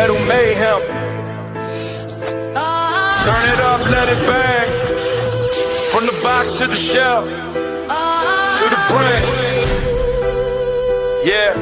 Metal Mayhem. Turn it up, let it bang. From the box to the shell, to the brain. Yeah.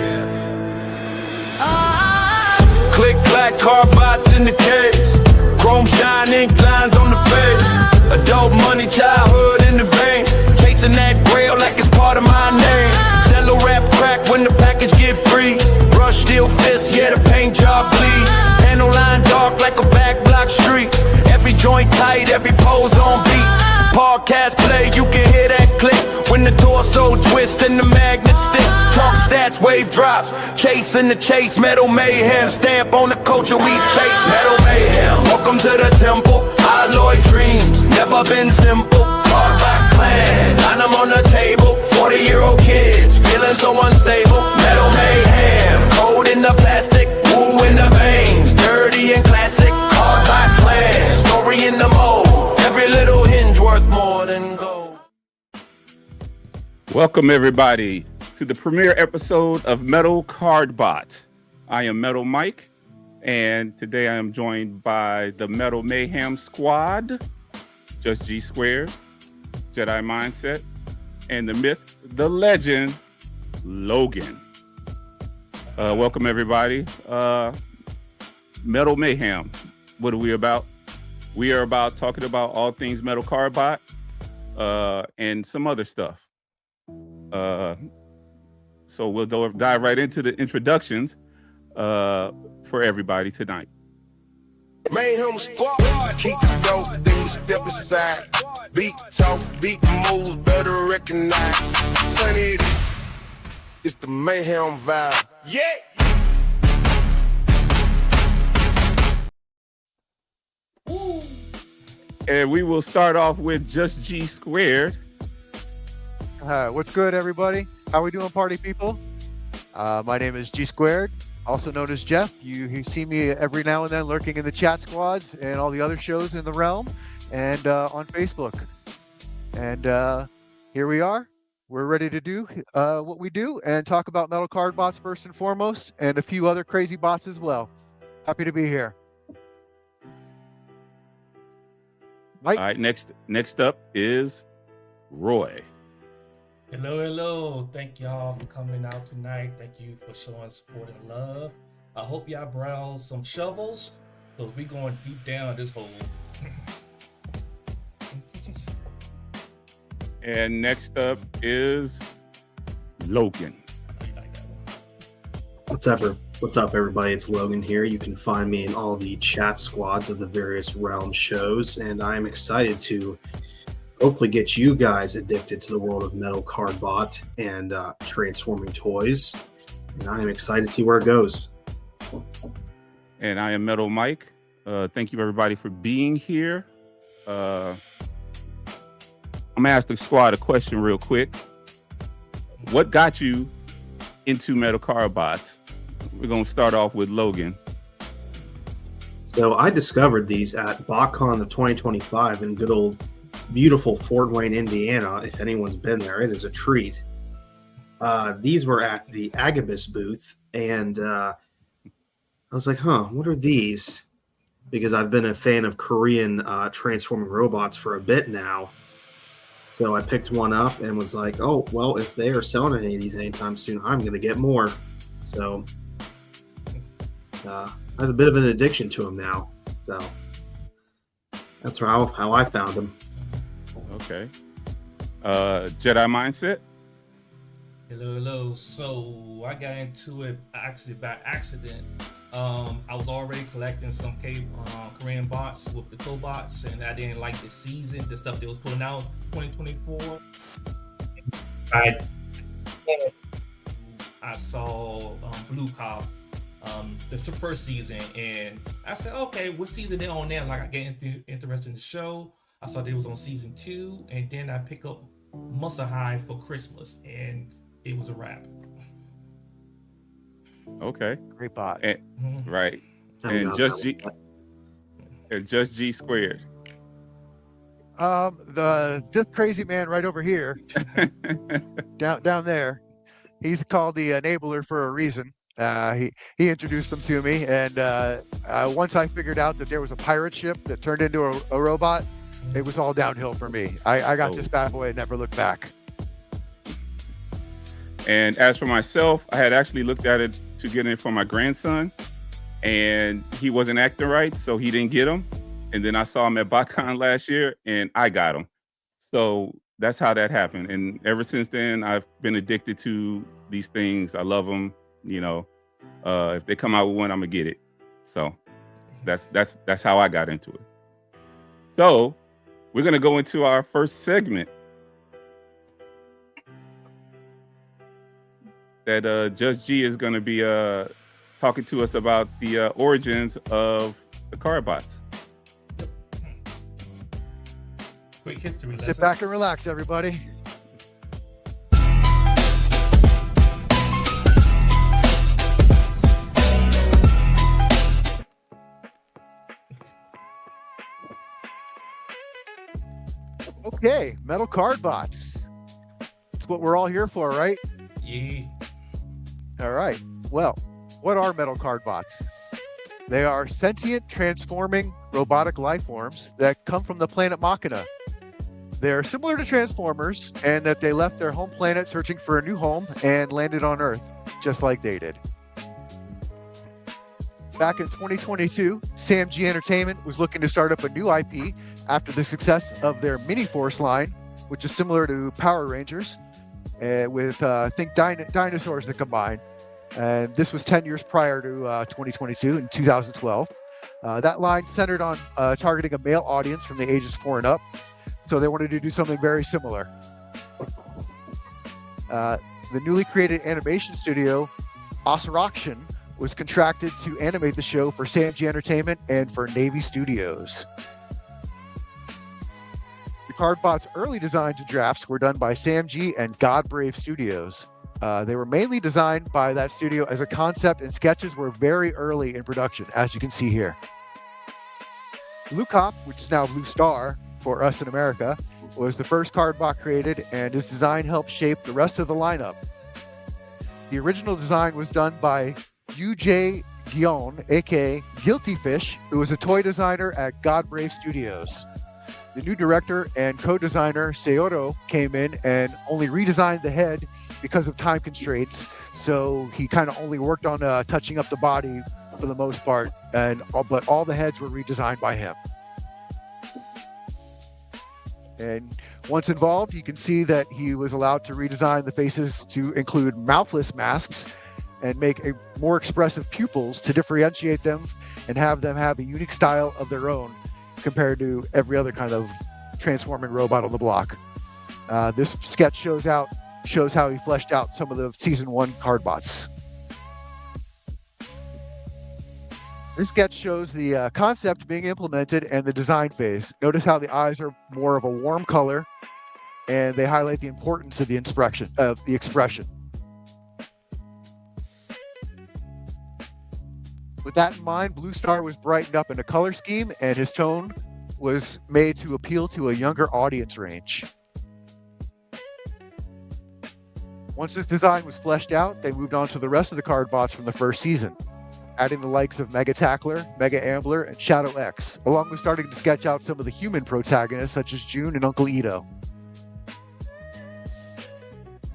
Click clack, Cardbots in the case. Chrome shine, ink lines on the face. Adult money, childhood in the vein. Chasing that grail like it's part of my name. Cello rap crack when the package get free. Brush steel fist, yeah, the paint job bleed. Panel line dark like a back block street. Every joint tight, every pose on beat. Podcast play, you can hear that click when the torso twist and the magnet stick. Talk stats, wave drops, chasing the chase. Metal Mayhem, stamp on the culture we chase. Metal Mayhem, welcome to the temple. Alloy dreams, never been simple. Cardbots clan, line them on the table. 40-year-old kids, feeling so unstable. Metal Mayhem, cold in the plastic, woo in the veins, dirty and classic. Cardbots clan, story in the mold. Every little hinge worth more than gold. Welcome everybody to the premiere episode of Metal Cardbot. I am Metal Mike, and today I am joined by the Metal Mayhem Squad, Just G Squared, Jedi Mindset, and the myth, the legend, Logan. Welcome everybody. Metal Mayhem. What are we about? We are about talking about all things Metal Cardbot and some other stuff. So we'll dive right into the introductions for everybody tonight. Mayhem Squad, keep the dope, then we step aside. Beat talk, beat moves, better recognize. Turn it, it's the Mayhem vibe. Yeah. And we will start off with Just G Squared. What's good, everybody? How we doing, party people? My name is G Squared, also known as Jeff. You see me every now and then lurking in the chat squads and all the other shows in the realm and on Facebook. And here we are. We're ready to do what we do and talk about Metal Cardbots first and foremost, and a few other crazy bots as well. Happy to be here. Mike? All right, next up is Roy. Hello. Thank y'all for coming out tonight. Thank you for showing support and love. I hope y'all browse some shovels, because we going deep down this hole. And next up is Logan. What's up, everybody? It's Logan here. You can find me in all the chat squads of the various realm shows, and I'm excited to hopefully get you guys addicted to the world of Metal Cardbot and transforming toys. And I am excited to see where it goes. And I am Metal Mike. Thank you, everybody, for being here. I'm going to ask the squad a question real quick. What got you into Metal Cardbots? We're going to start off with Logan. So I discovered these at BotCon of 2025 in good old beautiful Fort Wayne, Indiana. If anyone's been there, it is a treat. These were at the Agabus booth, and I was like, what are these? Because I've been a fan of Korean transforming robots for a bit now. So I picked one up and was like, oh, well, if they are selling any of these anytime soon, I'm going to get more. So I have a bit of an addiction to them now. So that's how I found them. Okay. Jedi Mindset. Hello. So I got into it actually by accident. I was already collecting some Korean bots with the Tobots, and I didn't like the season, the stuff they was putting out 2024. I saw Blue Cop, the first season, and I said, okay, what season they on now? Like, I get interested in the show. I saw they was on season 2, and then I pick up Muscle High for Christmas, and it was a wrap. Okay. Great bot. Right. And Just G Squared. This crazy man right over here, down there, he's called the enabler for a reason. He introduced them to me, and once I figured out that there was a pirate ship that turned into a robot, it was all downhill for me. I got this bad boy and never looked back. And as for myself, I had actually looked at it to get it for my grandson, and he wasn't acting right, so he didn't get him. And then I saw him at BotCon last year, and I got him. So that's how that happened. And ever since then, I've been addicted to these things. I love them. You know, if they come out with one, I'm gonna get it. So that's how I got into it. So we're gonna go into our first segment that Judge G is gonna be talking to us about the origins of the Cardbots. Quick history lesson. Sit back and relax, everybody. Okay, metal Cardbots. That's what we're all here for, right? Yeah. All right. Well, what are metal Cardbots? They are sentient, transforming, robotic life forms that come from the planet Machina. They're similar to Transformers, and that they left their home planet searching for a new home and landed on Earth, just like they did. Back in 2022, SamG Entertainment was looking to start up a new IP after the success of their Mini Force line, which is similar to Power Rangers, with dinosaurs to combine. And this was 10 years prior to 2022, in 2012. That line centered on targeting a male audience from the ages 4 and up. So they wanted to do something very similar. The newly created animation studio, Osroction, was contracted to animate the show for SamG Entertainment and for Navy Studios. The Cardbots' early designs and drafts were done by SamG and Godbrave Studios. They were mainly designed by that studio as a concept, and sketches were very early in production, as you can see here. Blue Cop, which is now Blue Star for us in America, was the first Cardbot created, and his design helped shape the rest of the lineup. The original design was done by UJ Guion, aka Guilty Fish, who was a toy designer at Godbrave Studios. The new director and co-designer Seoro came in and only redesigned the head because of time constraints, so he kind of only worked on touching up the body for the most part, but all the heads were redesigned by him. And once involved, you can see that he was allowed to redesign the faces to include mouthless masks and make a more expressive pupils to differentiate them and have them have a unique style of their own compared to every other kind of transforming robot on the block. This sketch shows how he fleshed out some of the season 1 Cardbots. This sketch shows the concept being implemented and the design phase. Notice how the eyes are more of a warm color, and they highlight the importance of the expression. With that in mind, Blue Star was brightened up in a color scheme, and his tone was made to appeal to a younger audience range. Once this design was fleshed out, they moved on to the rest of the Cardbots from the first season, adding the likes of Mega Tackler, Mega Ambler, and Shadow X, along with starting to sketch out some of the human protagonists such as June and Uncle Ito.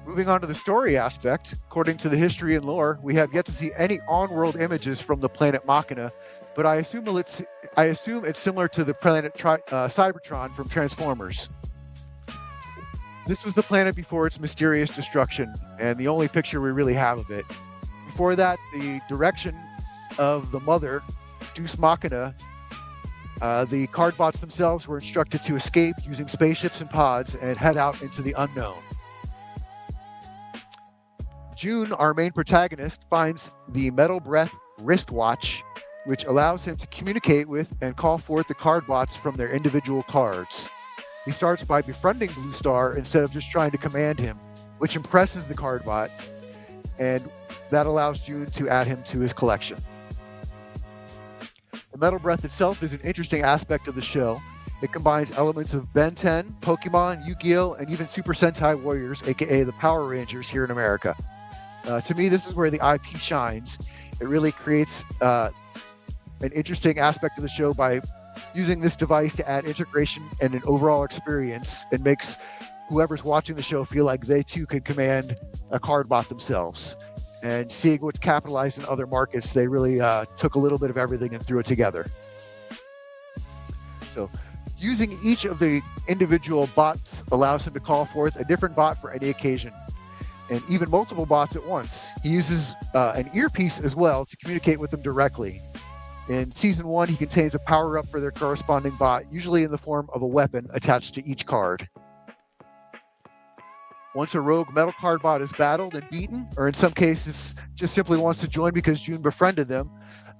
Moving on to the story aspect, according to the history and lore, we have yet to see any on-world images from the planet Machina, but I assume it's similar to the planet Cybertron from Transformers. This was the planet before its mysterious destruction, and the only picture we really have of it. Before that, the direction of the mother, Deus Machina, the Cardbots themselves were instructed to escape using spaceships and pods and head out into the unknown. June, our main protagonist, finds the Metal Breath wristwatch, which allows him to communicate with and call forth the Cardbots from their individual cards. He starts by befriending Blue Star instead of just trying to command him, which impresses the Cardbot, and that allows June to add him to his collection. The Metal Breath itself is an interesting aspect of the show. It combines elements of Ben 10, Pokemon, Yu-Gi-Oh!, and even Super Sentai Warriors, aka the Power Rangers here in America. To me, this is where the IP shines. It really creates an interesting aspect of the show by using this device to add integration and an overall experience, and makes whoever's watching the show feel like they too can command a Cardbot themselves. And seeing what's capitalized in other markets, they really took a little bit of everything and threw it together. So using each of the individual bots allows him to call forth a different bot for any occasion, and even multiple bots at once. He uses an earpiece as well to communicate with them directly. In Season 1, he contains a power-up for their corresponding bot, usually in the form of a weapon attached to each card. Once a rogue metal Cardbot is battled and beaten, or in some cases just simply wants to join because June befriended them,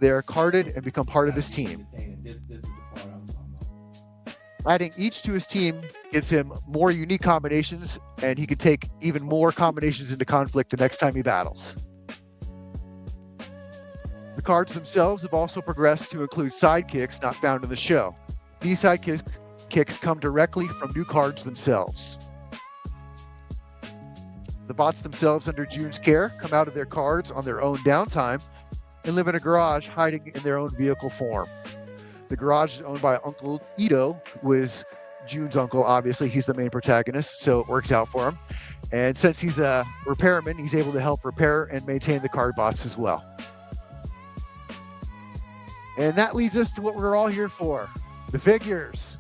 they are carded and become part of his team. Adding each to his team gives him more unique combinations, and he can take even more combinations into conflict the next time he battles. The cards themselves have also progressed to include sidekicks not found in the show. These sidekicks come directly from new cards themselves. The bots themselves, under June's care, come out of their cards on their own downtime and live in a garage hiding in their own vehicle form. The garage is owned by Uncle Ito, who is June's uncle. Obviously, he's the main protagonist, so it works out for him. And since he's a repairman, he's able to help repair and maintain the Cardbots as well. And that leads us to what we're all here for, the figures.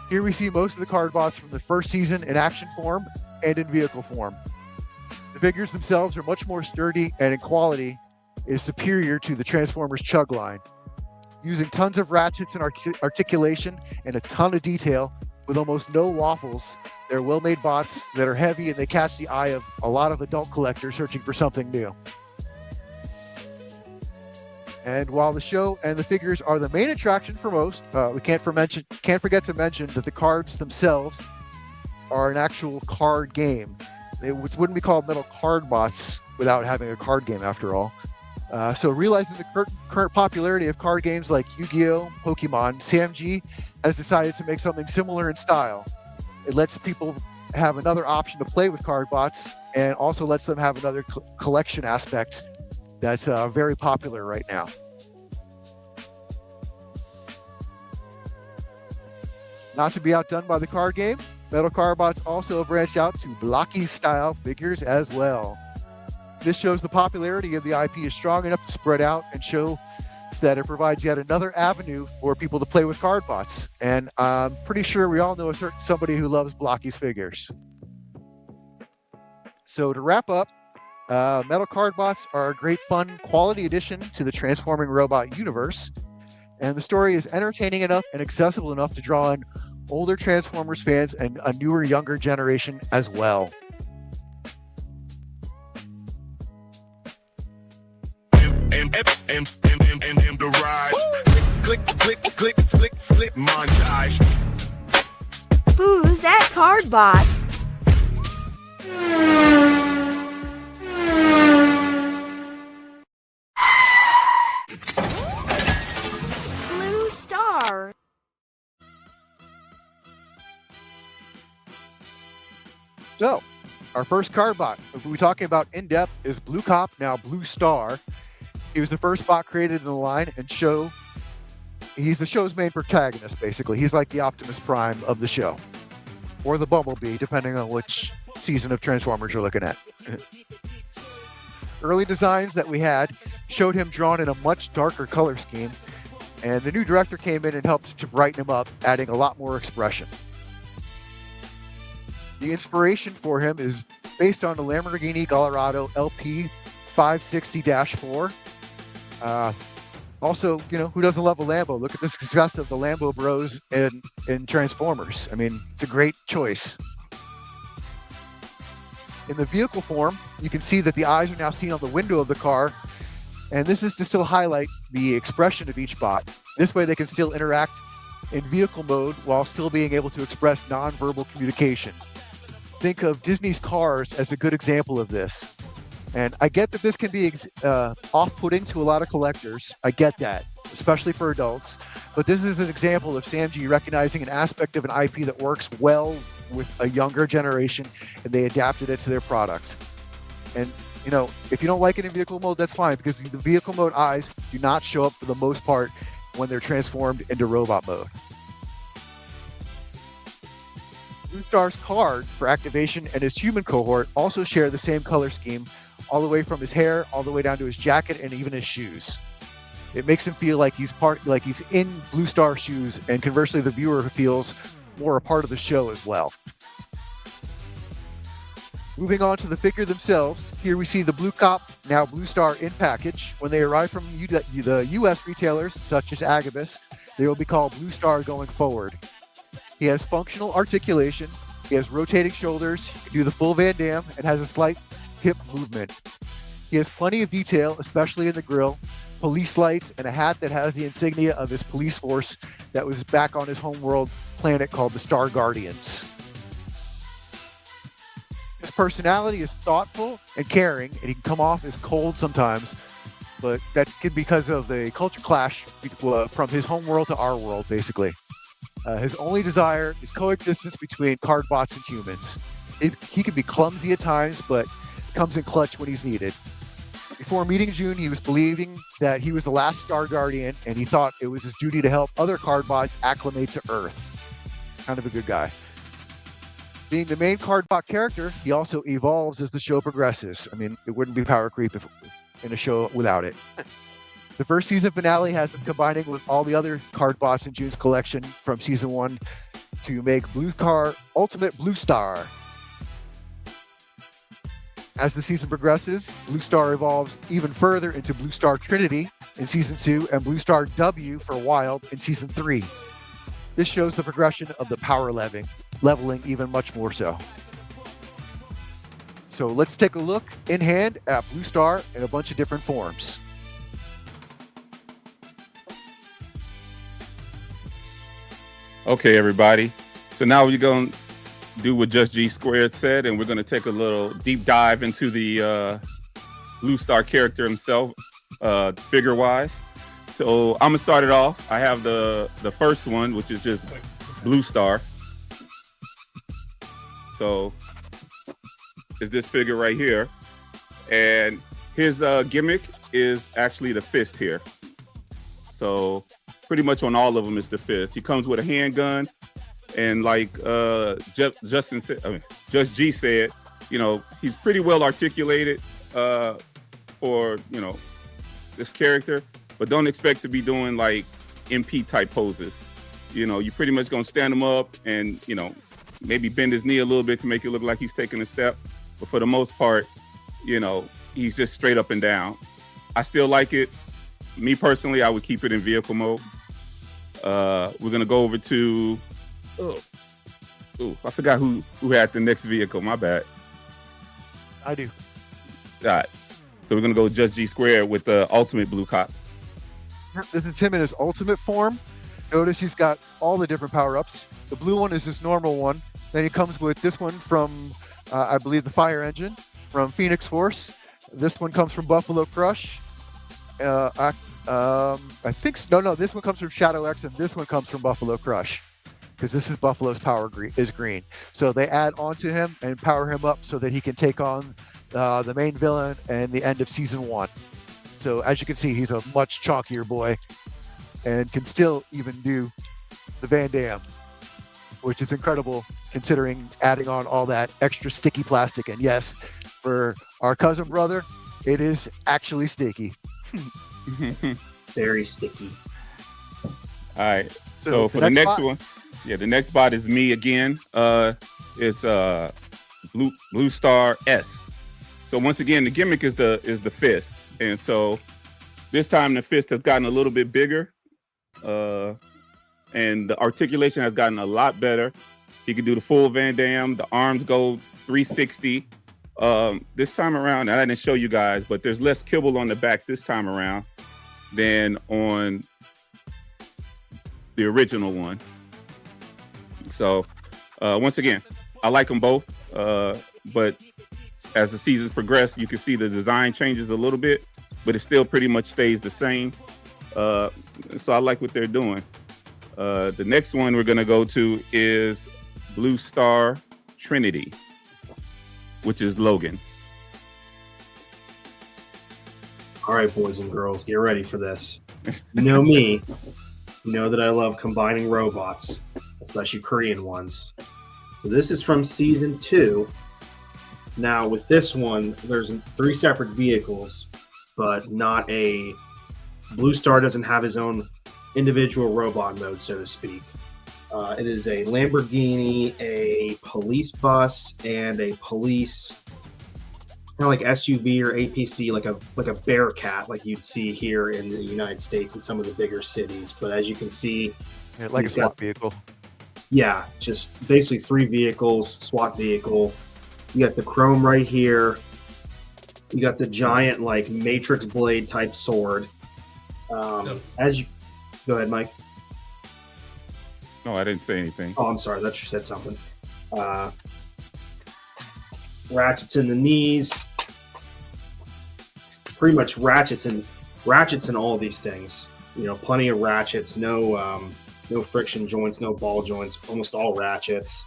Here we see most of the Cardbots from the first season in action form and in vehicle form. The figures themselves are much more sturdy and in quality is superior to the Transformers Chug line. Using tons of ratchets and articulation and a ton of detail with almost no waffles, they're well-made bots that are heavy, and they catch the eye of a lot of adult collectors searching for something new. And while the show and the figures are the main attraction for most, we can't forget to mention that the cards themselves are an actual card game. It wouldn't be called Metal Cardbots without having a card game, after all. So realizing the current popularity of card games like Yu-Gi-Oh!, Pokemon, SamG has decided to make something similar in style. It lets people have another option to play with Cardbots, and also lets them have another collection aspect that's very popular right now. Not to be outdone by the card game, Metal Cardbots also branched out to blocky-style figures as well. This shows the popularity of the IP is strong enough to spread out and show that it provides yet another avenue for people to play with Cardbots. And I'm pretty sure we all know somebody who loves Blocky's figures. So to wrap up, Metal Cardbots are a great fun quality addition to the transforming robot universe. And the story is entertaining enough and accessible enough to draw in older Transformers fans and a newer, younger generation as well. And the rise. Click, click, click, flick, flip, montage. Who's that Cardbot? Blue Star. So, our first Cardbot, if we're talking about in-depth, is Blue Cop, now Blue Star. He was the first bot created in the line, and he's the show's main protagonist, basically. He's like the Optimus Prime of the show, or the Bumblebee, depending on which season of Transformers you're looking at. Early designs that we had showed him drawn in a much darker color scheme, and the new director came in and helped to brighten him up, adding a lot more expression. The inspiration for him is based on the Lamborghini Gallardo LP 560-4. Also, who doesn't love a Lambo? Look at the success of the Lambo Bros in Transformers. I mean, it's a great choice. In the vehicle form, you can see that the eyes are now seen on the window of the car, and this is to still highlight the expression of each bot. This way they can still interact in vehicle mode while still being able to express nonverbal communication. Think of Disney's Cars as a good example of this. And I get that this can be off-putting to a lot of collectors. I get that, especially for adults. But this is an example of SamG recognizing an aspect of an IP that works well with a younger generation, and they adapted it to their product. And You know, if you don't like it in vehicle mode, that's fine, because the vehicle mode eyes do not show up for the most part when they're transformed into robot mode. Blue Star's card for activation and his human cohort also share the same color scheme, all the way from his hair, all the way down to his jacket and even his shoes. It makes him feel like he's in Blue Star shoes, and conversely, the viewer feels more a part of the show as well. Moving on to the figure themselves, here we see the Blue Cop, now Blue Star, in package. When they arrive from the US retailers, such as Agabus, they will be called Blue Star going forward. He has functional articulation, he has rotating shoulders, he can do the full Van Damme, and has a slight hip movement. He has plenty of detail, especially in the grill, police lights, and a hat that has the insignia of his police force that was back on his homeworld planet called the Star Guardians. His personality is thoughtful and caring, and he can come off as cold sometimes, but that could be because of the culture clash from his homeworld to our world, basically. His only desire is coexistence between Cardbots and humans. He can be clumsy at times, but comes in clutch when he's needed. Before meeting June, he was believing that he was the last Star Guardian, and he thought it was his duty to help other Cardbots acclimate to Earth. Kind of a good guy. Being the main Cardbot character, he also evolves as the show progresses. I mean, it wouldn't be power creep in a show without it. The first season finale has him combining with all the other Cardbots in June's collection from season 1 to make Blue Car Ultimate Blue Star. As the season progresses, Blue Star evolves even further into Blue Star Trinity in season 2 and Blue Star W for Wild in season 3. This shows the progression of the power leveling even much more so. So let's take a look in hand at Blue Star in a bunch of different forms. Okay, everybody. So now we're going to do what Just G Squared said, and we're going to take a little deep dive into the Blue Star character himself, figure-wise. So I'm going to start it off. I have the first one, which is just Blue Star. So is this figure right here. And his gimmick is actually the fist here. So pretty much on all of them is the fist. He comes with a handgun, and like Just G said, you know, he's pretty well articulated for, you know, this character, but don't expect to be doing like MP type poses. You know, you're pretty much gonna stand him up and, you know, maybe bend his knee a little bit to make it look like he's taking a step. But for the most part, you know, he's just straight up and down. I still like it. Me personally, I would keep it in vehicle mode. We're gonna go over to, I forgot who had the next vehicle, my bad. I do. All right, so we're gonna go Just G Squared with the Ultimate Blue Cop. This is him in his ultimate form. Notice he's got all the different power-ups. The blue one is his normal one. Then he comes with this one from, I believe, the Fire Engine from Phoenix Force. This one comes from Buffalo Crush. I think, no, this one comes from Shadow X, and this one comes from Buffalo Crush, because this is Buffalo's power is green. So they add on to him and power him up so that he can take on the main villain and the end of season 1. So as you can see, he's a much chonkier boy and can still even do the Van Damme, which is incredible considering adding on all that extra sticky plastic. And yes, for our cousin brother, it is actually sticky. Very sticky. All right. So for the next one, yeah, the next bot is me again. It's Blue Star S. So once again, the gimmick is the fist, and so this time the fist has gotten a little bit bigger, and the articulation has gotten a lot better. He can do the full Van Damme. The arms go 360. This time around, and I didn't show you guys, but there's less kibble on the back this time around than on the original one. So once again, I like them both, but as the seasons progress, you can see the design changes a little bit, but it still pretty much stays the same. So I like what they're doing. The next one we're gonna go to is Blue Star Trinity, which is Logan. All right, boys and girls, get ready for this. You know me. You know that I love combining robots, especially Korean ones. So this is from season 2. Now, with this one, there's 3 separate vehicles, but not a... Blue Star doesn't have his own individual robot mode, so to speak. It is a Lamborghini, a police bus, and a police kind of like SUV or APC, like a Bearcat, like you'd see here in the United States in some of the bigger cities. But as you can see, Yeah, like a SWAT vehicle. yeah, just basically 3 vehicles, SWAT vehicle. You got the chrome right here. You got the giant like Matrix blade type sword. As you go ahead, Mike. No, I didn't say anything. Oh, I'm sorry. I thought you said something. Ratchets in the knees. Pretty much ratchets in all these things. You know, plenty of ratchets. No friction joints. No ball joints. Almost all ratchets.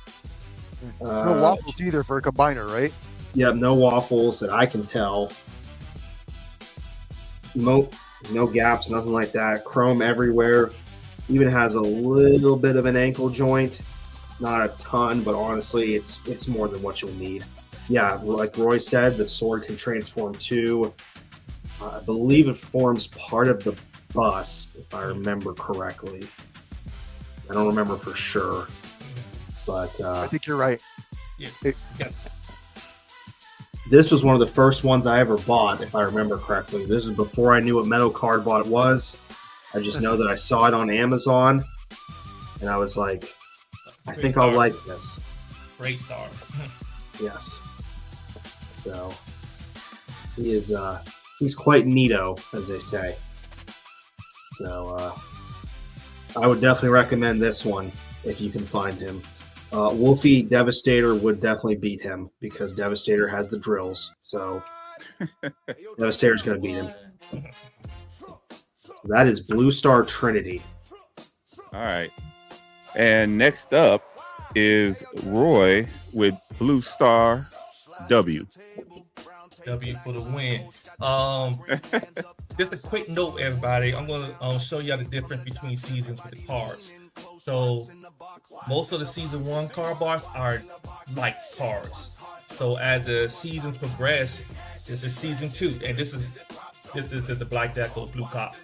No waffles either for a combiner, right? Yeah, no waffles that I can tell. No gaps, nothing like that. Chrome everywhere. Even has a little bit of an ankle joint. Not a ton, but honestly, it's more than what you'll need. Yeah, like Roy said, the sword can transform too. I believe it forms part of the bus, if I remember correctly. I don't remember for sure, but I think you're right. Yeah. This was one of the first ones I ever bought, if I remember correctly. This is before I knew what Metal Cardbot was. I just know that I saw it on Amazon, and I was like, I think I'll like this. Great star. Yes. So he's quite neato, as they say. So I would definitely recommend this one if you can find him. Wolfie Devastator would definitely beat him because Devastator has the drills. So Devastator's going to beat him. That is Blue Star Trinity. All right. And next up is Roy with Blue Star W. W for the win. Just a quick note, everybody. I'm gonna show y'all the difference between seasons with the cards. So most of the season 1 card bars are like cards. So as the seasons progress, this is season 2, and this is a black deck or blue cop.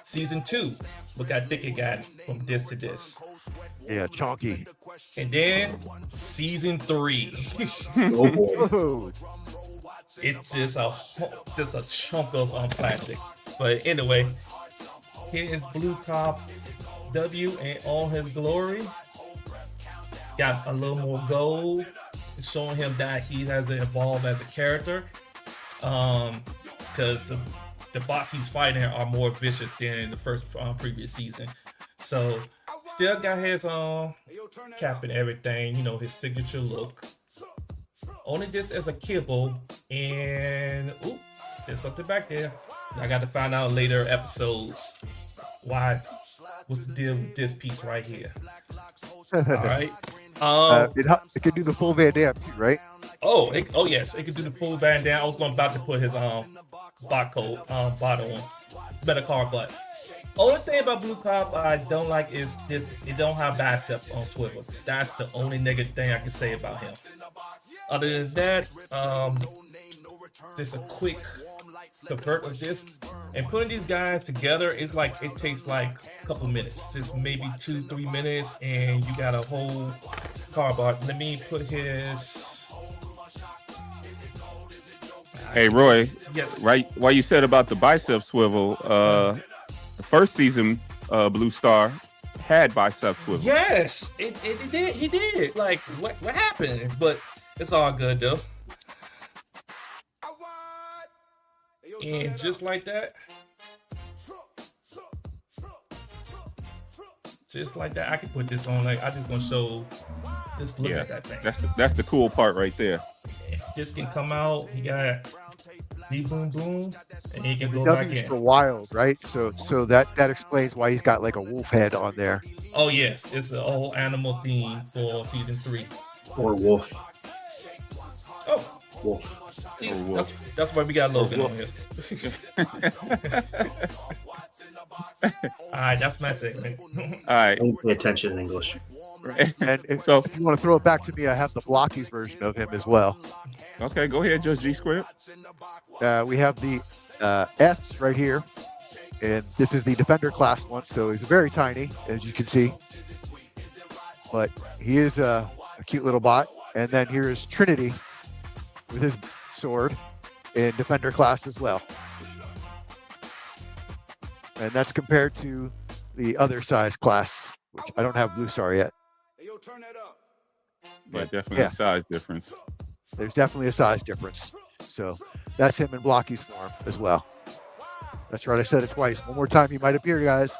Season 2, look how thick it got from this to this. Yeah, chonky. And then season 3. Oh boy. Oh, It's just a chunk of plastic. But anyway, here is Blue Cop W in all his glory. Got a little more gold, showing him that he has evolved as a character. Because the bots he's fighting are more vicious than in the first previous season. So still got his cap and everything, you know, his signature look. Only this as a kibble, and ooh, there's something back there. I got to find out later episodes what's the deal with this piece right here. All right. it can do the full Van Damme too, right? Oh yes, it could do the full Van Damme. I was about to put his barcode bottle on. Better car, but only thing about Blue Cop I don't like is this: it don't have biceps on swivel. That's the only negative thing I can say about him. Other than that, just a quick convert of this, and putting these guys together is like it takes like a couple minutes, just maybe 2-3 minutes, and you got a whole cardboard. Let me put his. Hey, Roy. Yes. Right. What you said about the bicep swivel, the first season, Blue Star had bicep swivel. Yes, it did. He did. Like, what happened? But it's all good though. And just like that, I can put this on. Like, I just gonna show. Just look at that thing. That's the cool part right there. This can come out. You got beep boom boom, and he can go W's back in. for wild, right? So that explains why he's got like a wolf head on there. Oh yes, it's a whole animal theme for season 3. Or wolf. Oh, Wolf. See, Or wolf. that's why we got Logan on here. All right, that's my segment. All right. Don't pay attention in English. And if, So, if you want to throw it back to me, I have the Blockies version of him as well. okay, go ahead, Just G Squared. We have the S right here, and this is the Defender class one, so he's very tiny, as you can see. But he is a cute little bot. And then here is Trinity with his sword in Defender class as well. And that's compared to the other size class, which I don't have Blue Star yet. Yeah, definitely Yeah. a size difference. There's definitely a size difference. So that's him in Blocky's form as well. That's right, I said it twice. One more time, he might appear, guys.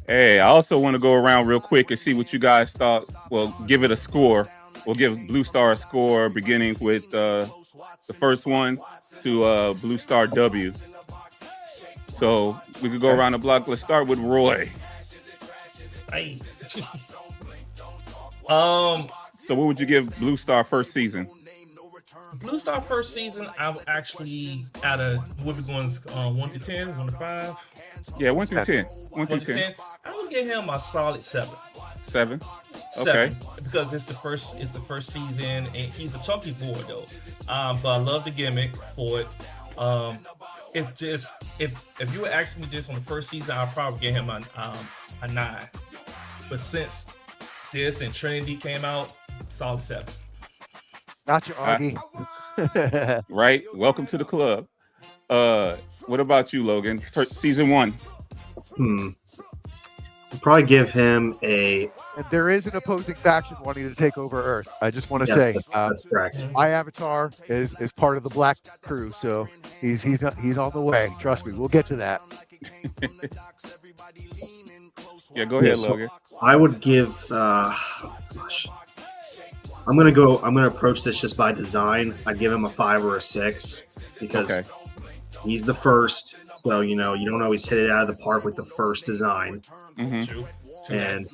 Hey, I also want to go around real quick and see what you guys thought. Well, give it a score. We'll give Blue Star a score beginning with the first one to Blue Star W. So we could go around the block. Let's start with Roy. Hey. So what would you give Blue Star first season? Blue Star first season, I would actually out of what we going 1 to 10, 1 to 5. Yeah, 1 through 10. 1 through 1 to 10. I would give him a solid 7. 7. 7, because it's the first season, and he's a chunky boy though. But I love the gimmick for it. It's just if you would ask me this on the first season, I'd probably give him a 9. But since this and Trinity came out, solid 7. Not your Augie. Right? Welcome to the club. What about you, Logan? Season 1. I'd probably give him a. And there is an opposing faction wanting to take over Earth. I just want to say, that's correct. my avatar is part of the Black Crew, so he's on the way. Trust me, we'll get to that. Yeah, go ahead, so Logan. I would give. Gosh. I'm gonna approach this just by design. I'd give him a 5 or a 6 because he's the first. So you don't always hit it out of the park with the first design. Mm-hmm. And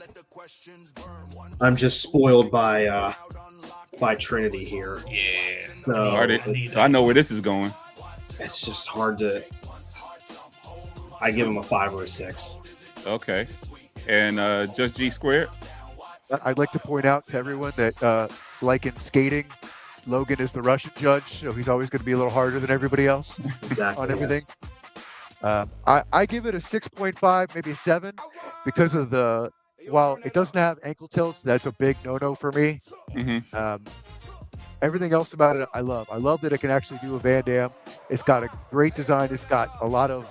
I'm just spoiled by Trinity here. Yeah. So I know where this is going. It's just hard to. I give him a 5 or a 6. Okay. And Just G Squared? I'd like to point out to everyone that, like in skating, Logan is the Russian judge, so he's always going to be a little harder than everybody else Exactly. on everything. I give it a 6.5, maybe a 7, because of while it doesn't have ankle tilts, that's a big no-no for me. Mm-hmm. Everything else about it, I love. I love that it can actually do a Van Damme. It's got a great design. It's got a lot of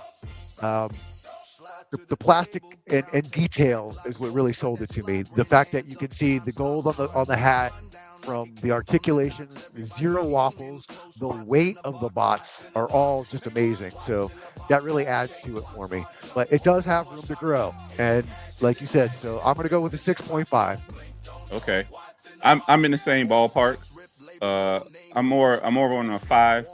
the plastic and detail is what really sold it to me. The fact that you can see the gold on the hat, from the articulation, the zero waffles, the weight of the bots are all just amazing. So that really adds to it for me. But it does have room to grow, and like you said, so I'm going to go with a 6.5. Okay, I'm in the same ballpark. I'm more on a 5.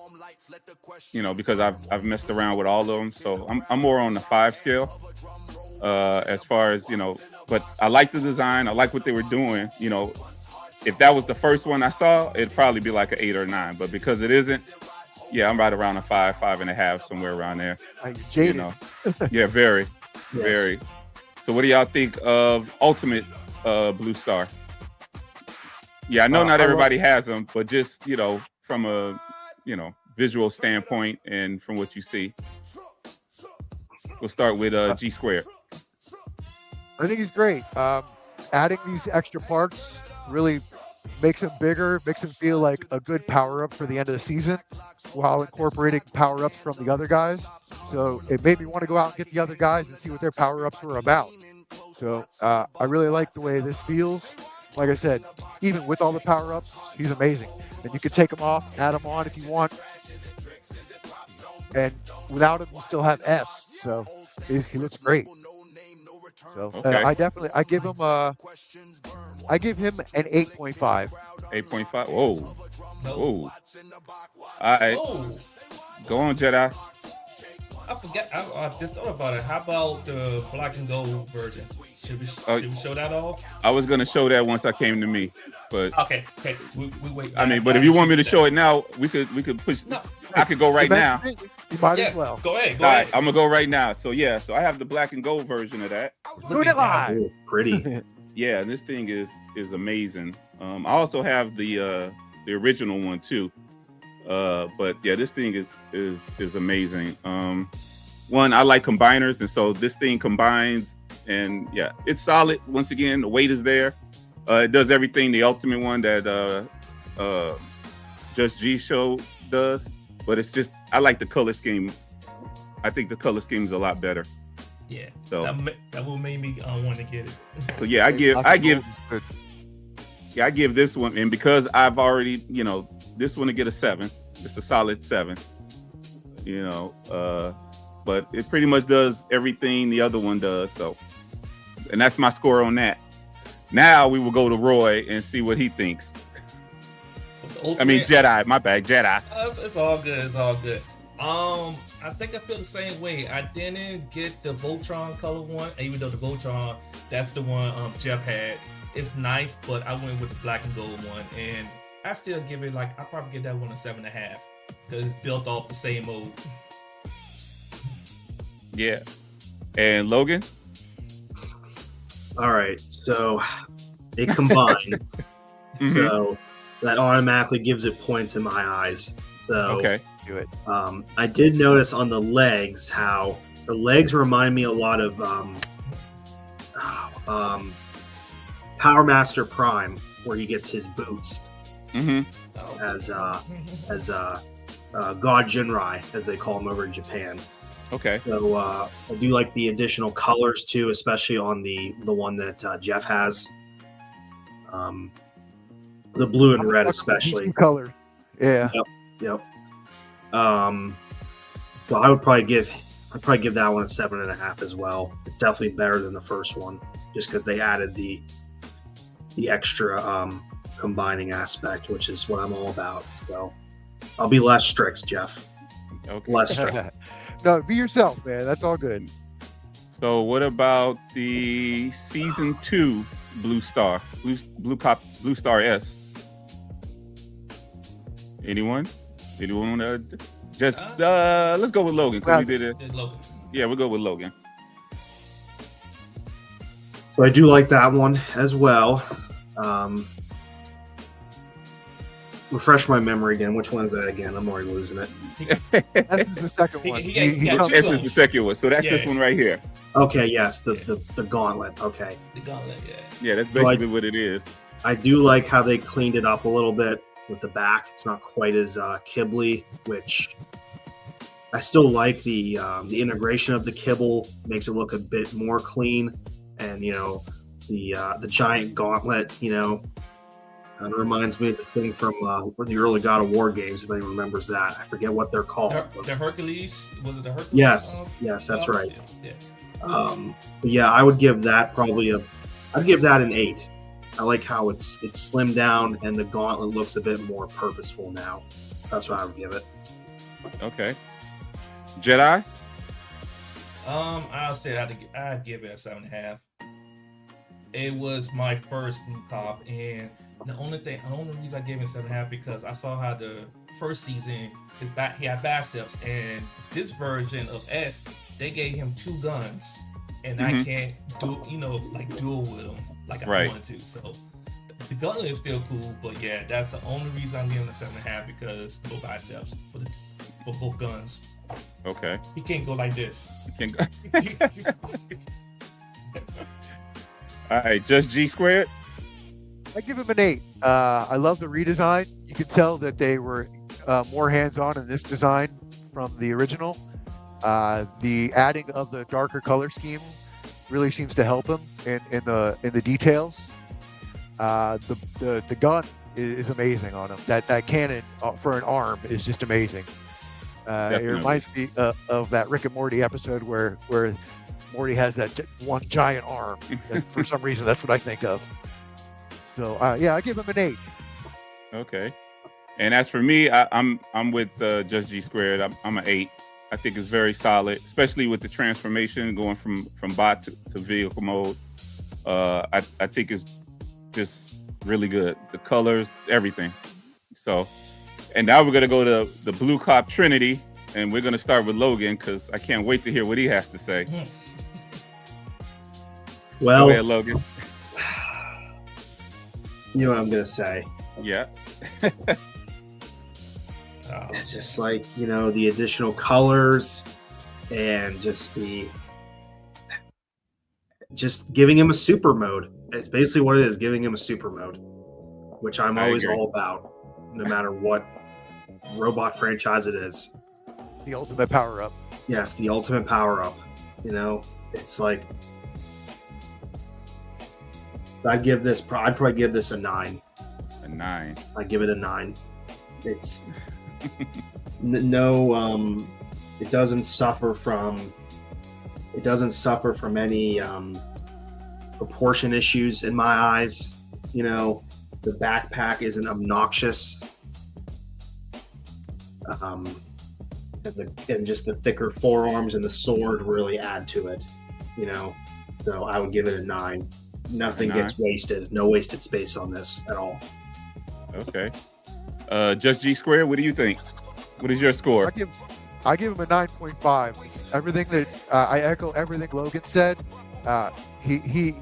Because I've messed around with all of them, so I'm more on the 5 scale. As far as but I like the design. I like what they were doing. If that was the first one I saw, it'd probably be like an 8 or 9. But because it isn't, yeah, I'm right around a 5, 5.5, somewhere around there. You're jaded. Yeah, very, Yes. very. So what do y'all think of Ultimate Blue Star? Yeah, I know not everybody has them, but just from a visual standpoint and from what you see, we'll start with G Squared. I think he's great. Adding these extra parts really makes him bigger, makes him feel like a good power-up for the end of the season, while incorporating power-ups from the other guys. So it made me want to go out and get the other guys and see what their power-ups were about. So I really like the way this feels. Like I said, even with all the power-ups, he's amazing. And you can take him off, add him on if you want. And without him, you still have S. So he looks great. So I give him an 8.5. 8.5. Whoa. Whoa. All right. Oh, Go on, Jedi. I forget. I just thought about it. How about the black and gold version? Should we show that off? I was gonna show that once I came to me, but Okay. We wait. I mean, but if you want me to show it now, we could push. No. I could go right now. You might Yeah, as well. go ahead. All right, I'm gonna go right now. So yeah, so I have the black and gold version of that. Doing it live. Ooh, pretty. Yeah, this thing is amazing. I also have the original one too. But yeah, this thing is amazing. One, I like combiners, and so this thing combines, and yeah, it's solid. Once again, the weight is there. It does everything the Ultimate one that Just G Show does, but it's just I like the color scheme. I think the color scheme is a lot better. Yeah. So that will make me want to get it. so yeah, I give this one, and because I've already, this one to get a 7. It's a solid 7. But it pretty much does everything the other one does. So, and that's my score on that. Now we will go to Roy and see what he thinks. I mean, Jedi. My bad, Jedi. It's all good. It's all good. I think I feel the same way. I didn't get the Voltron color one, even though the Voltron, that's the one Jeff had. It's nice, but I went with the black and gold one, and I still give it I probably give that one a 7.5 because it's built off the same mold. Yeah. And Logan? All right, so it combines. So that automatically gives it points in my eyes. So Okay. Do it. I did notice on the legs how the legs remind me a lot of Power Master Prime, where he gets his boots as God Jinrai, as they call him over in Japan. Okay. So I do like the additional colors too, especially on the one that Jeff has. The blue and red, especially. Color. Yeah. Yep. So I would probably give that one a 7.5 as well. It's definitely better than the first one, just because they added the extra combining aspect, which is what I'm all about. So I'll be less strict, Jeff. Okay. Less strict. No, be yourself, man. That's all good. So what about the season 2 Blue Star S? Anyone want to just let's go with Logan, because we did it. Logan. Yeah, we'll go with Logan. So I do like that one as well. Refresh my memory again. Which one is that again? I'm already losing it. This is the second one. He got This is the second one. So that's this one right here. Okay, yes, the gauntlet. Okay. The gauntlet, Yeah, that's basically what it is. I do like how they cleaned it up a little bit with the back. It's not quite as kibbly, which I still like. The integration of the kibble makes it look a bit more clean, and the giant gauntlet, kind of reminds me of the thing from the early God of War games. If anyone remembers that, I forget what they're called. The Hercules, was it the Hercules? Yes, that's right. Yeah. But yeah, I would give that I'd give that an 8. I like how it's slimmed down and the gauntlet looks a bit more purposeful now. That's what I would give it. Okay. Jedi? I'll say I'd give it a 7.5. It was my first blue cop, and the only reason I gave it 7.5 because I saw how the first season he had biceps, and this version of S, they gave him 2 guns, and I can't duel with them like I wanted to. So the gauntlet is still cool, but yeah, that's the only reason I'm giving it a 7.5 because no biceps for both guns. Okay. He can't go like this. All right, just G squared. I give him an 8. I love the redesign. You can tell that they were more hands-on in this design from the original. The adding of the darker color scheme really seems to help him in the details. The gun is amazing on him. That cannon for an arm is just amazing. It reminds me of that Rick and Morty episode where Morty has that one giant arm. And for some reason, that's what I think of. So yeah, I give him an 8. Okay. And as for me, I'm with just G squared. I'm an 8. I think it's very solid, especially with the transformation going from bot to vehicle mode. I think it's just really good. The colors, everything. So, and now we're gonna go to the Blue Cop Trinity, and we're gonna start with Logan because I can't wait to hear what he has to say. Well, go ahead, Logan. You know what I'm gonna say. Yeah. It's just like, you know, the additional colors and just giving him a super mode. It's basically what it is, giving him a super mode, which I'm always all about, no matter what robot franchise it is. The ultimate power up. Yes, the ultimate power up. You know, it's like I'd probably give this a 9. A 9. I'd give it a 9. It's no, it doesn't suffer from any proportion issues in my eyes. You know, the backpack isn't obnoxious, and just the thicker forearms and the sword really add to it. You know, so I would give it a 9. Nothing gets wasted. No wasted space on this at all. Okay. Just G Square, what do you think? What is your score? I give him a 9.5. It's everything that I echo everything Logan said. He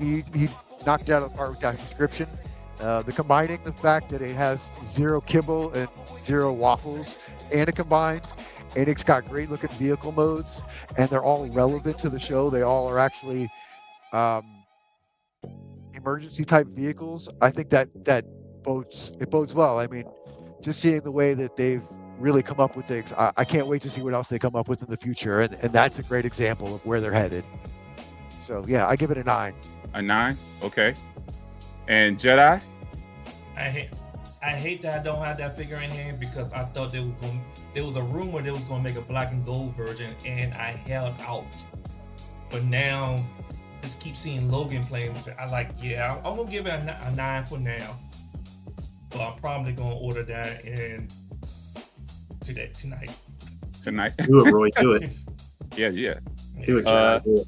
knocked it out of the park with that description. Combining the fact that it has 0 kibble and 0 waffles, and it combines, and it's got great looking vehicle modes, and they're all relevant to the show. They all are actually emergency type vehicles. I think that bodes well. I mean, just seeing the way that they've really come up with things, I can't wait to see what else they come up with in the future, and that's a great example of where they're headed. So yeah, I give it a 9. A 9? Okay. And Jedi? I hate that I don't have that figure in here because I thought there was a rumor they was gonna make a black and gold version, and I held out. But now just keep seeing Logan playing with it. I like, yeah, I'm gonna give it a 9 for now. But I'm probably gonna order that tonight. Do it, Roy. Do it. Yeah. Do it, Jedi. Do it.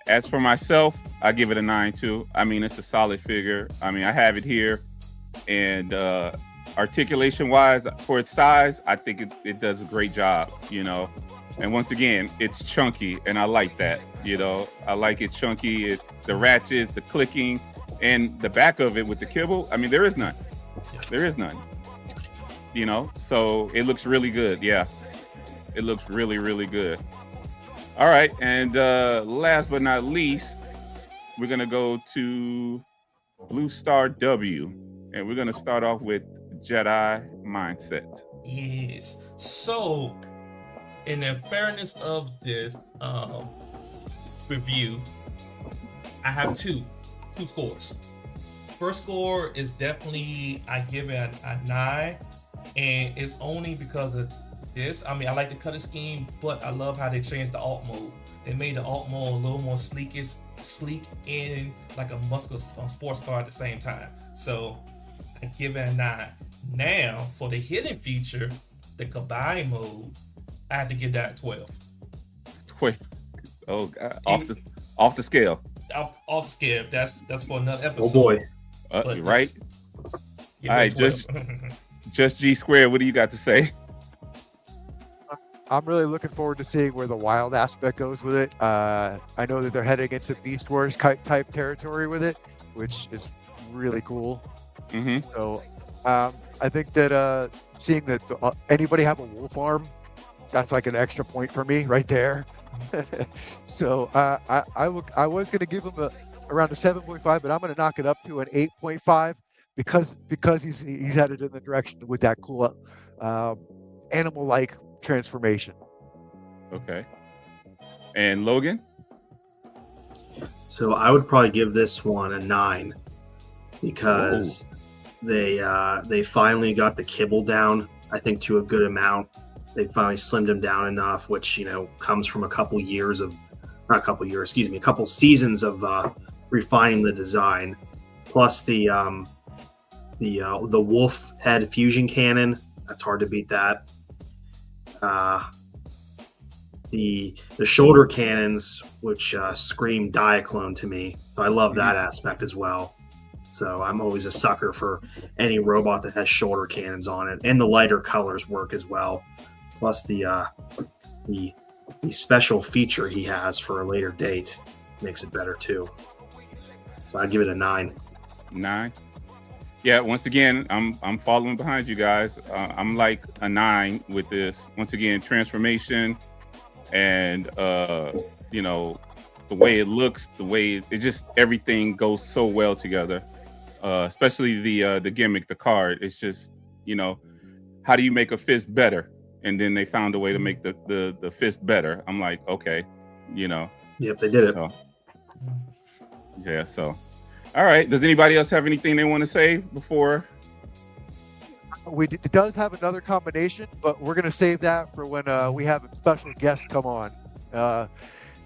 As for myself, I give it a 9 too. I mean, it's a solid figure. I mean, I have it here, and articulation wise, for its size, I think it does a great job, you know. And once again, it's chunky, and I like that, you know. I like it chunky, the ratchets, the clicking, and the back of it with the kibble. I mean, there is none. There is none. You know, so it looks really good. Yeah, it looks really, really good. All right, and last but not least, we're gonna go to Blue Star W, and we're gonna start off with Jedi Mindset. Yes. So, in the fairness of this review, I have two scores. First score is definitely, I give it a 9, and it's only because of this. I mean, I like the color scheme, but I love how they changed the alt mode. They made the alt mode a little more sleek and like a muscle sports car at the same time. So I give it a 9. Now for the hidden feature, the combine mode, I had to give that a 12. 12. Oh God. Off the scale. Off the scale. That's for another episode. Oh boy. Right. All right, just G Square. What do you got to say? I'm really looking forward to seeing where the wild aspect goes with it. I know that they're heading into Beast Wars type territory with it, which is really cool. Mm-hmm. So I think that seeing that anybody have a wolf arm, that's like an extra point for me right there. So I was going to give him around a 7.5, but I'm going to knock it up to an 8.5 because he's headed in the direction with that cool animal-like transformation. Okay. And Logan? So I would probably give this one a 9 because they finally got the kibble down, I think, to a good amount. They finally slimmed him down enough, which, you know, comes from a couple seasons of refining the design. Plus the wolf head fusion cannon. That's hard to beat that. the shoulder cannons, which scream Diaclone to me. So I love that aspect as well. So I'm always a sucker for any robot that has shoulder cannons on it, and the lighter colors work as well. Plus the special feature he has for a later date makes it better too. So I'd give it a 9. 9. Yeah, once again, I'm following behind you guys. I'm like a 9 with this. Once again, transformation and you know, the way it looks, the way it just everything goes so well together. Especially the gimmick, the card. It's just, you know, how do you make a fist better? And then they found a way to make the fist better. I'm like, okay, you know. Yep, they did it. So, yeah, so. All right. Does anybody else have anything they want to say before? It does have another combination, but we're going to save that for when we have a special guest come on.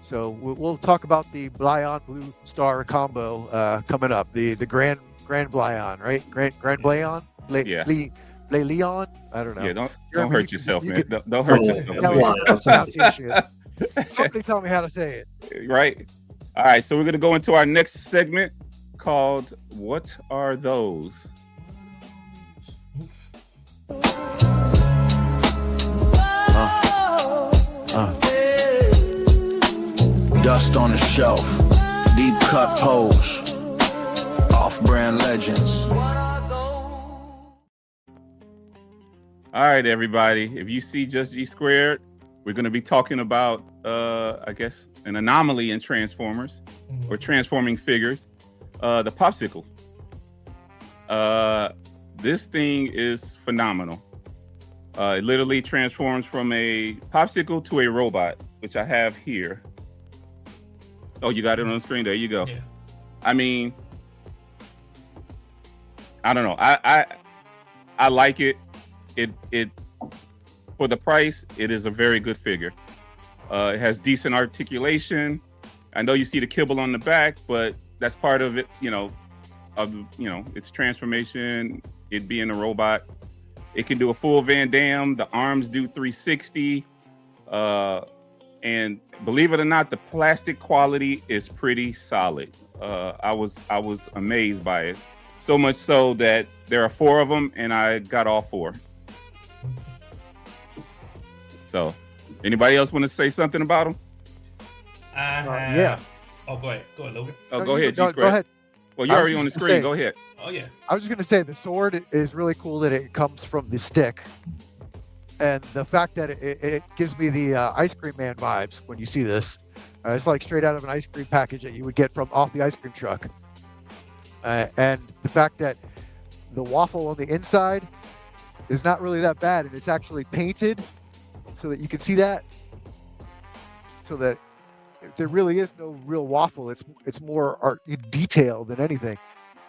So we'll talk about the Blyon Blue Star combo coming up. The Grand Blyon, right? Grand Blyon? Yeah. Leon? I don't know. Yeah, don't hurt yourself, man. Don't hurt yourself. Somebody tell me how to say it. Right. All right, so we're going to go into our next segment called What Are Those? Dust on the shelf, deep cut pose, off-brand legends. All right, everybody. If you see Just G Squared, we're going to be talking about, I guess, an anomaly in Transformers or transforming figures, the Popsicle. This thing is phenomenal. It literally transforms from a popsicle to a robot, which I have here. Oh, you got it on the screen. There you go. Yeah. I mean, I don't know. I like it. It for the price, it is a very good figure. It has decent articulation. I know you see the kibble on the back, but that's part of it, you know, its transformation, it being a robot. It can do a full Van Damme. The arms do 360. And believe it or not, the plastic quality is pretty solid. I was amazed by it. So much so that there are 4 of them, and I got all 4. So, anybody else want to say something about them? Yeah. Oh, go ahead, Logan. Oh, go ahead, Go G-Square. ahead. Well, you're already on the screen. Go ahead. Oh yeah. I was just going to say the sword is really cool that it comes from the stick. And the fact that it gives me the Ice Cream Man vibes when you see this. It's like straight out of an ice cream package that you would get from off the ice cream truck. And the fact that the waffle on the inside is not really that bad, and it's actually painted so that you can see that. So that there really is no real waffle. It's more art detail than anything.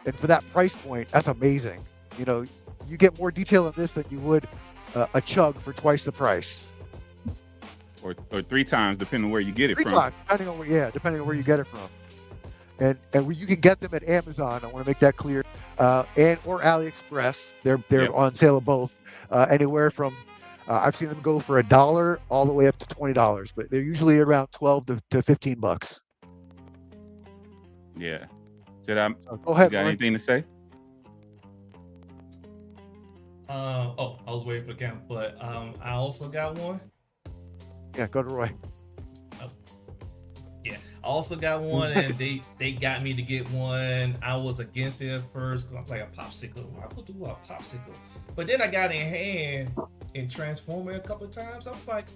And for that price point, that's amazing. You know, you get more detail in this than you would a chug for twice the price. Or 3 times, depending on where you get it 3 from. times, depending on where you get it from. And you can get them at Amazon. I want to make that clear, and or AliExpress. They're on sale of both. Anywhere from I've seen them go for $1 all the way up to $20, but they're usually around $12 to $15. Yeah. Jedi, So go ahead. you got Roy. anything to say? I was waiting for the camera, but I also got one. Yeah, go to Roy. Yeah, I also got one, and they got me to get one. I was against it at first because I'm like a popsicle. I could do a popsicle, but then I got it in hand and transformed it a couple of times. I was like,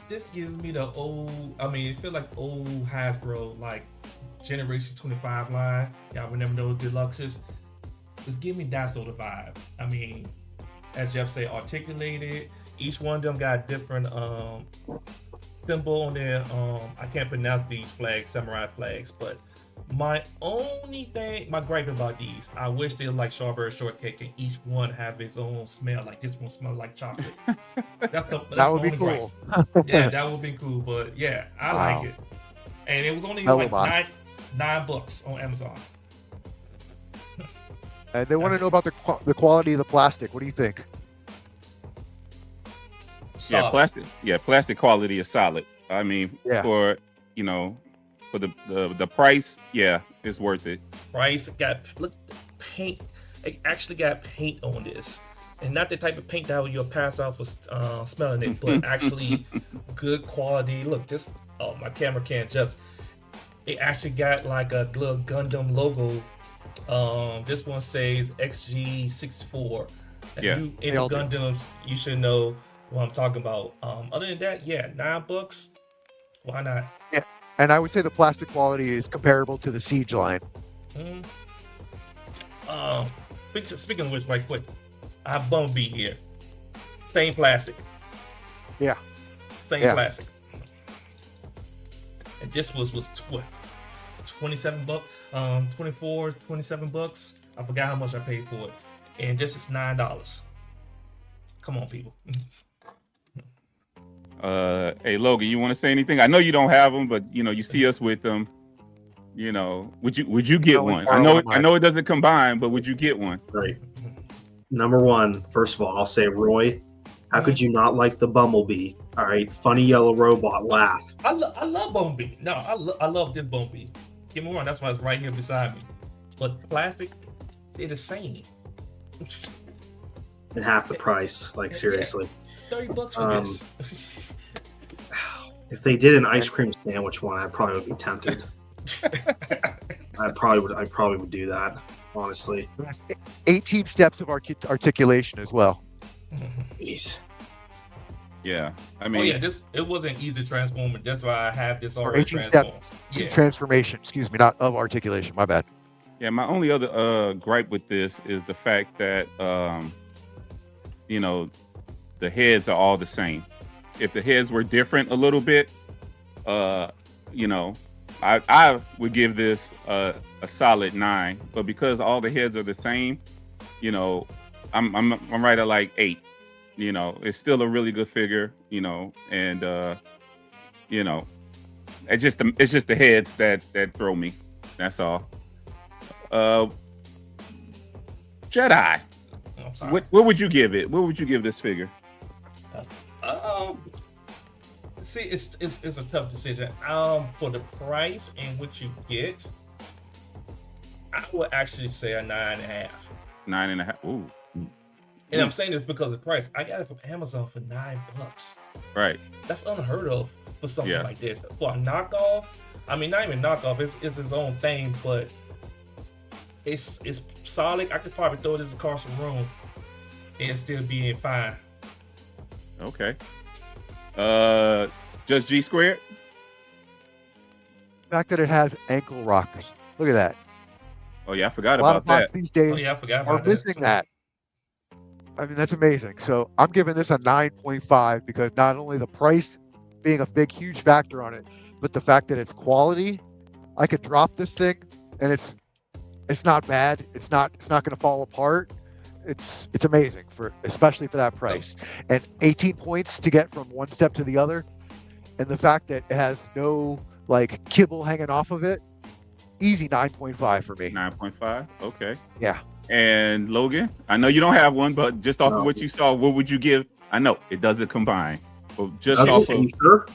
this gives me the old. I mean, it feel like old Hasbro, like Generation 25 line. Y'all remember those deluxes? Just give me that sort of vibe. I mean, as Jeff said, articulated. Each one of them got a different symbol on their I can't pronounce these flags, samurai flags, but my gripe about these, I wish they were like strawberry shortcake and each one have its own smell. Like this one smell like chocolate. That would be cool. Yeah, that would be cool. But yeah, I like it. And it was only like $9 on Amazon. And they want to know about the quality of the plastic. What do you think? solid. plastic. Yeah, plastic quality is solid. I mean, Yeah. for for the price, yeah, it's worth it. Price look paint. It actually got paint on this, and not the type of paint that you'll pass out for smelling it, but actually good quality. Look, my camera can't just. It actually got like a little Gundam logo. This one says XG64. If Yeah. you into Gundams, you should know what I'm talking about. Other than that, yeah, $9. Why not? Yeah. And I would say the plastic quality is comparable to the Siege line. Speaking of which, right quick, I have Bumblebee here. Same plastic. Yeah. Same Yeah. plastic. And this was what? $27, 24, $27. I forgot how much I paid for it. And this is $9. Come on, people. Hey Logan, you want to say anything? I know you don't have them, but you see us with them. Would you get No, we one? borrow them. I know it doesn't combine, but would you get one? Right. Number one, first of all, I'll say, Roy, how could you not like the Bumblebee? All right, funny yellow robot, laugh. I love Bumblebee. No, I love this Bumblebee. Get me wrong, that's why it's right here beside me. But plastic, they're the same. And half the price, like seriously. $30 for this. If they did an ice cream sandwich one, I probably would be tempted. I probably would do that, honestly. 18 steps of articulation as well. Jeez. Yeah, I mean, it wasn't easy transforming. That's why I have this Or already 18 transformed. steps transformation, excuse me, not of articulation, my bad. yeah. My only other gripe with this is the fact that the heads are all the same. If the heads were different a little bit, I would give this a solid 9. But because all the heads are the same, I'm right at like 8. It's still a really good figure, and it's just the heads that throw me. That's all. Jedi. I'm sorry. What would you give it? What would you give this figure? See, it's a tough decision. For the price and what you get, I would actually say a 9.5. 9.5. Ooh. And I'm saying this because of the price. I got it from Amazon for $9. Right. That's unheard of for something Yeah. like this. For a knockoff, I mean, not even knockoff. It's its own thing, but it's solid. I could probably throw this across the room and still be fine. Okay. Just G squared. The fact that it has ankle rockers. Look at that. Oh yeah, I forgot A lot of about bots that. these days Oh yeah, I forgot are about missing that. I mean, that's amazing. So I'm giving this a 9.5 because not only the price being a huge factor on it, but the fact that it's quality. I could drop this thing and it's not bad. It's not going to fall apart. It's amazing especially for that price. And 18 points to get from one step to the other, and the fact that it has no like kibble hanging off of it. Easy 9.5 for me. 9.5. Okay. Yeah. And Logan, I know you don't have one, but just off of No. what you saw, what would you give? I know it doesn't combine, but just Okay, off of you sure?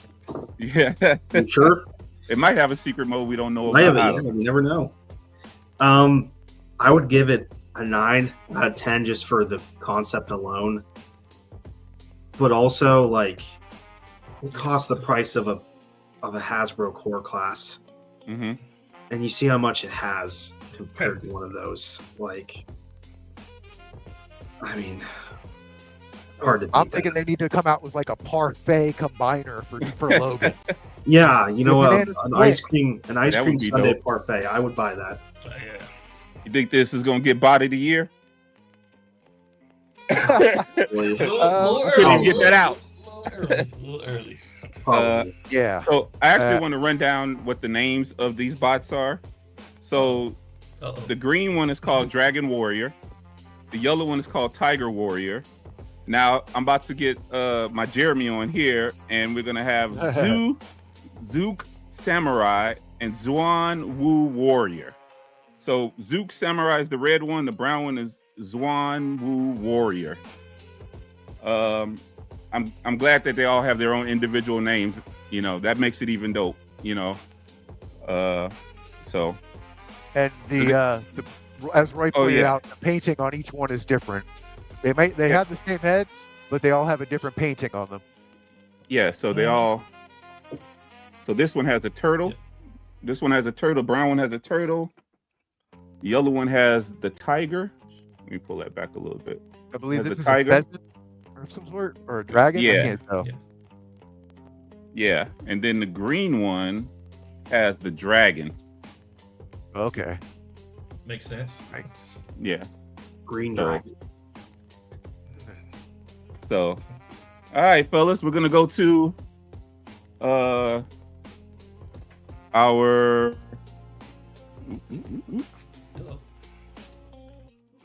yeah, You sure? it might have a secret mode we don't know I about. have it. Yeah, you never know. I would give it a 9 out of 10 just for the concept alone, but also like it costs the price of a Hasbro core class, Mm-hmm. and you see how much it has compared to one of those. Like, I mean, it's hard to beat I'm thinking they need to come out with like a parfait combiner for Logan. Yeah, you know, bananas an quick. ice cream That would be sundae dope. parfait. I would buy that. Yeah. You think this is gonna get bot of the year? Probably. couldn't even get that out. A little early. Probably. Yeah. So I actually want to run down what the names of these bots are. So Uh-oh. the green one is called Dragon Warrior. The yellow one is called Tiger Warrior. Now I'm about to get my Jeremy on here, and we're gonna have Zook Samurai and Zwan Wu Warrior. So Zook Samurai is the red one. The brown one is Zwan Wu Warrior. I'm glad that they all have their own individual names. You know, that makes it even dope. You know, so. And the as Roy Oh, pointed yeah. out, the painting on each one is different. They have the same head, but they all have a different painting on them. Yeah, so they all. So this one has a turtle. This one has a turtle. Brown one has a turtle. The yellow one has the tiger. Let me pull that back a little bit. I believe Has this a is tiger. a pheasant or some sort, or a dragon. I Yeah. can't tell. Yeah. Yeah, and then the green one has the dragon. Okay. Makes sense. Yeah. Green So- dragon. So, all right, fellas, we're gonna go to our.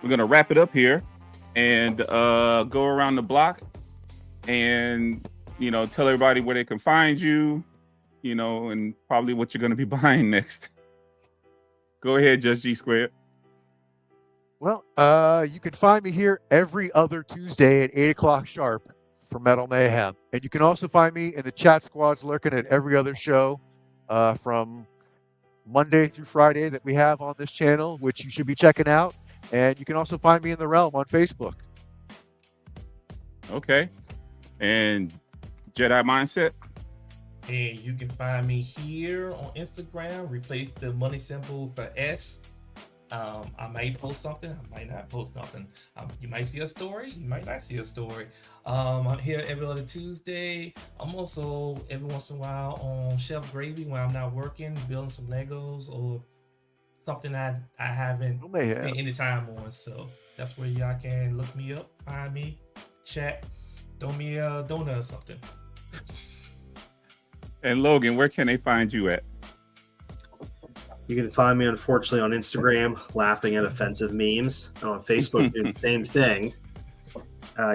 We're gonna wrap it up here, and go around the block, and tell everybody where they can find you, and probably what you're gonna be buying next. Go ahead, Just G Squared. Well, you can find me here every other Tuesday at 8 o'clock sharp for Metal Mayhem. And you can also find me in the chat squads lurking at every other show from Monday through Friday that we have on this channel, which you should be checking out. And you can also find me in the realm on Facebook. Okay. And Jedi Mindset. And you can find me here on Instagram. Replace the money symbol for S. I might post something. I might not post nothing. You might see a story. You might not see a story. I'm here every other Tuesday. I'm also every once in a while on Chef Gravy when I'm not working, building some Legos or something I haven't spent any time on. So that's where y'all can look me up, find me, chat, throw me a donut or something. And Logan, where can they find you at? You can find me, unfortunately, on Instagram, laughing at offensive memes, and on Facebook, doing the same thing.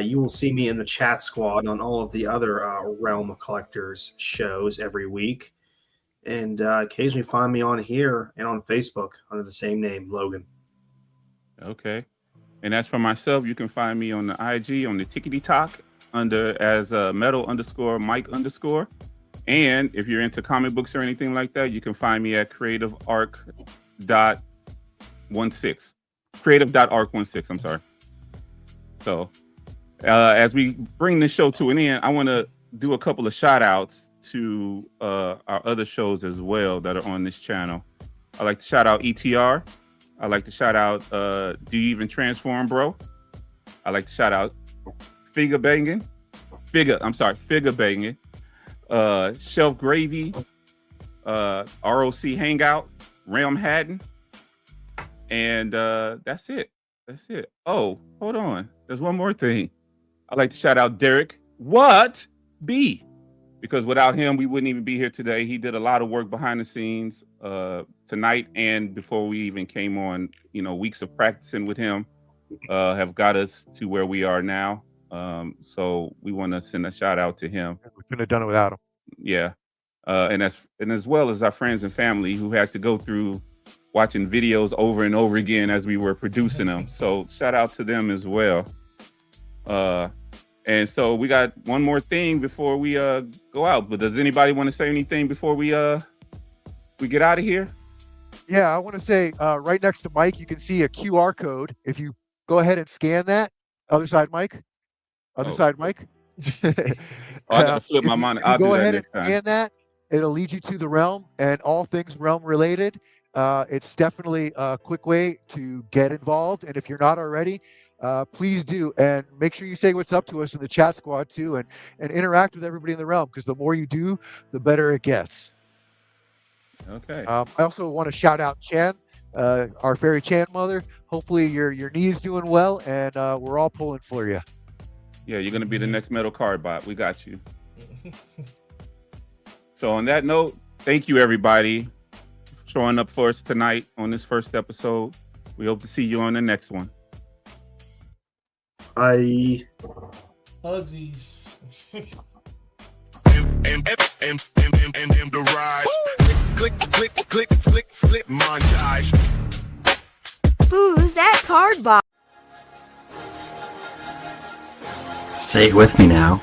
You will see me in the chat squad on all of the other Realm of Collectors shows every week. And occasionally find me on here and on Facebook under the same name, Logan. Okay. And as for myself, you can find me on the IG, on the Tickety Talk, as metal_Mike_. And if you're into comic books or anything like that, you can find me at creative.arc16. Creative.arc16, I'm sorry. So as we bring this show to an end, I want to do a couple of shout outs to our other shows as well that are on this channel. I like to shout out ETR. I like to shout out Do You Even Transform, Bro? I like to shout out Figure Banging. Shelf Gravy, ROC Hangout, Realm Hatton, and that's it. Oh, hold on. There's one more thing. I'd like to shout out Derek B, because without him, we wouldn't even be here today. He did a lot of work behind the scenes tonight and before we even came on. Weeks of practicing with him have got us to where we are now. So we want to send a shout out to him. We couldn't have done it without him. Yeah. And as well as our friends and family who had to go through watching videos over and over again as we were producing them. So shout out to them as well. And so we got one more thing before we go out. But does anybody want to say anything before we get out of here? Yeah, I want to say right next to Mike, you can see a QR code. If you go ahead and scan that, other side, Mike. I gotta flip my mind. I'll go do that ahead next and time. scan that. It'll lead you to the realm and all things realm related. It's definitely a quick way to get involved. And if you're not already, please do. And make sure you say what's up to us in the chat squad too, and interact with everybody in the realm, because the more you do, the better it gets. Okay. I also want to shout out Chan, our fairy Chan mother. Hopefully your knee is doing well, and we're all pulling for you. Yeah, you're gonna be the next metal card bot. We got you. So on that note, thank you everybody for showing up for us tonight on this first episode. We hope to see you on the next one. Bye. Hugsies. and the rise. Click, flip montage. Who's that cardbot? Say it with me now.